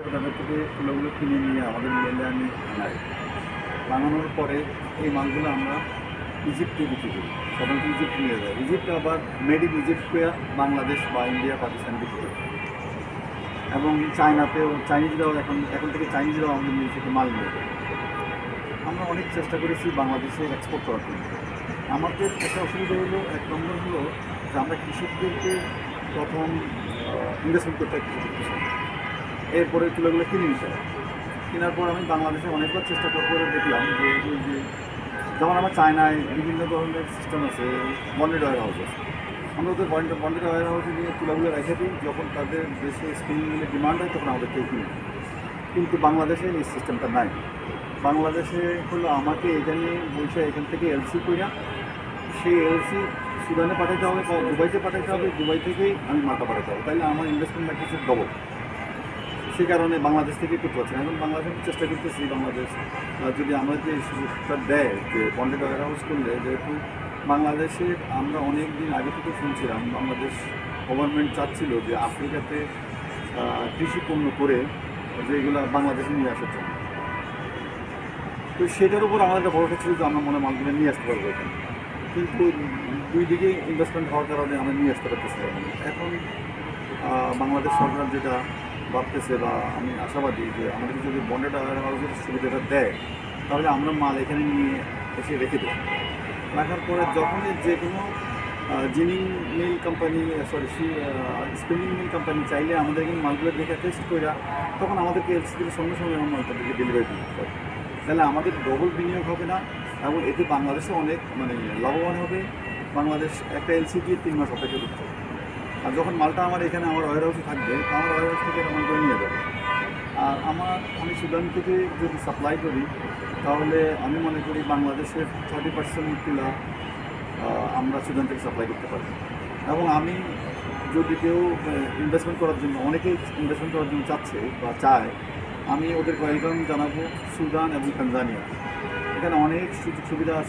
তাদের থেকে তুলোগুলো কিনে নিয়ে আমাদের মেলে আমি বানাই। বানানোর পরে এই মালগুলো আমরা ইজিপ্টে বিক্রি করি। সাধারণত ইজিপ্ট নিয়ে যায়। ইজিপ্ট আবার মেড ইন ইজিপ্ট বাংলাদেশ বা ইন্ডিয়া, পাকিস্তান বিক্রি করে। এবং চায়নাতেও চাইনিজরাও এখন থেকে চাইনিজরাও আমাদের মিল থেকে মাল নিয়ে যায়। আমরা অনেক চেষ্টা করেছি বাংলাদেশে এক্সপোর্ট করার জন্য। আমাদের একটা অসুবিধা হলো, এক নম্বর হলো যে আমরা কৃষকদেরকে প্রথম ইনভেস্টমেন্ট করতে হয় কৃষি করতে। এরপরে তুলোগুলো কিনে নিতে হয়। কেনার পর আমি বাংলাদেশে অনেকবার চেষ্টা করে দেখলাম যে ওই যে যেমন আমার চায়নায় বিভিন্ন ধরনের সিস্টেম আছে, বন্ডেড ওয়্যার হাউস আছে। আমরা ওদের বন্ডেড ওয়্যার হাউসে নিয়ে তুলাগুলো রেখে দিই, যখন তাদের দেশে স্পিনিং মিলে ডিমান্ড হয় তখন আমাদের কেউ কিনে। কিন্তু বাংলাদেশে এই সিস্টেমটা নাই। বাংলাদেশে হলো আমাকে এখানে বসে এখান থেকে এলসি কইরা সেই এলসি সুদানে পাঠাতে হবে বা দুবাইতে পাঠাতে হবে, দুবাই থেকেই আমি মালটা পাঠাতে হবে, তাইলে আমার ইনভেস্টমেন্ট লাগতেছে ডবল। সে কারণে বাংলাদেশ থেকে করতে পারছি না। এখন বাংলাদেশে চেষ্টা করতেছি, বাংলাদেশ যদি আমরা যে সুযোগটা দেয় যে বন্ডেড ওয়্যার হাউস করলে, যেহেতু বাংলাদেশের আমরা অনেক দিন আগে থেকে শুনছিলাম বাংলাদেশ গভর্নমেন্ট চাচ্ছিল যে আফ্রিকাতে কৃষি পণ্য করে যেগুলো বাংলাদেশে নিয়ে আসার জন্য। তো সেটার উপর আমার একটা ভরসা ছিল যে আমরা মনে মালগুলো নিয়ে আসতে পারবো এখানে। কিন্তু দুই দিকে ইনভেস্টমেন্ট হওয়ার কারণে আমরা নিয়ে আসতে পারতেছিলাম। এখন বাংলাদেশ সরকার যেটা ভাবতেছে, বা আমি আশাবাদী যে আমাদের যদি বন্ডেড ওয়্যার হাউসের সুবিধাটা দেয়, তাহলে আমরা মাল এখানে নিয়ে এসে রেখে দেব। রাখার পরে যখনই যে কোনো ginning mill company, spinning mill company চাইলে আমাদের এখানে মালগুলো দেখে টেস্ট করে তখন আমাদেরকে এলসি থেকে সঙ্গে সঙ্গে আমার মালটা থেকে ডেলিভারি দিতে পারে। তাহলে আমাদের ডবল বিনিয়োগ হবে না, এবং এতে বাংলাদেশে অনেক লাভবান হবে। বাংলাদেশ একটা এলসি দিয়ে 3 মাস অপেক্ষা করতে হবে। আর যখন মালটা আমার এখানে আমার ওয়্যার হাউসে থাকবে, আমার ওয়্যার হাউস থেকে মাল করে নিয়ে যাবে। আর আমি সুদান থেকে যদি সাপ্লাই করি, তাহলে আমি মনে করি বাংলাদেশের 30% তুলা আমরা সুদান থেকে সাপ্লাই করতে পারি। এবং আমি যদি কেউ ইনভেস্টমেন্ট করার জন্য, অনেকেই ইনভেস্টমেন্ট করার জন্য চাচ্ছে বা চায়, আমি ওদের ওয়েলকাম জানাবো সুদান এবং তানজানিয়া। এখানে অনেক সুযোগ সুবিধা আছে।